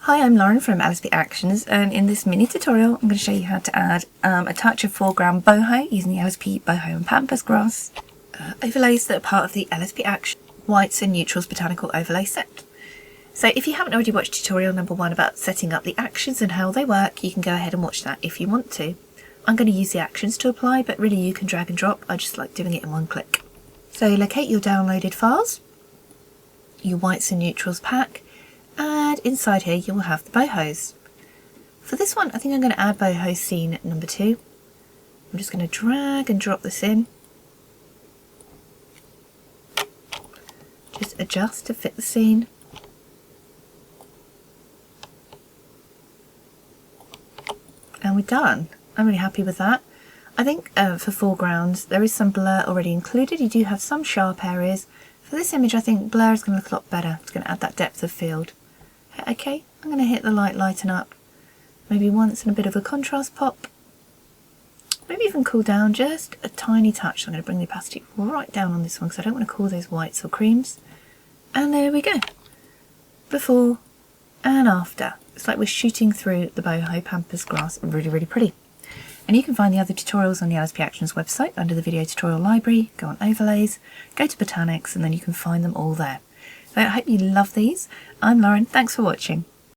Hi, I'm Lauren from LSP Actions, and in this mini tutorial I'm going to show you how to add a touch of foreground boho using the LSP boho and pampas grass overlays that are part of the LSP Action Whites and Neutrals Botanical Overlay set. So if you haven't already watched tutorial number 1 about setting up the actions and how they work, you can go ahead and watch that if you want to. I'm going to use the actions to apply, but really you can drag and drop. I just like doing it in one click. So locate your downloaded files, your whites and neutrals pack, and inside here you will have the bohos. For this one I think I'm going to add boho scene number 2. I'm just going to drag and drop this in. Just adjust to fit the scene. And we're done. I'm really happy with that. I think for foregrounds there is some blur already included. You do have some sharp areas. For this image I think blur is going to look a lot better. It's going to add that depth of field. Okay, I'm going to hit the lighten up. Maybe once and a bit of a contrast pop. Maybe even cool down just a tiny touch. So I'm going to bring the opacity right down on this one because I don't want to call those whites or creams. And there we go. Before and after. It's like we're shooting through the boho pampas grass. Really, really pretty. And you can find the other tutorials on the LSP Actions website under the video tutorial library. Go on overlays, go to botanics, and then you can find them all there. So I hope you love these. I'm Lauren. Thanks for watching.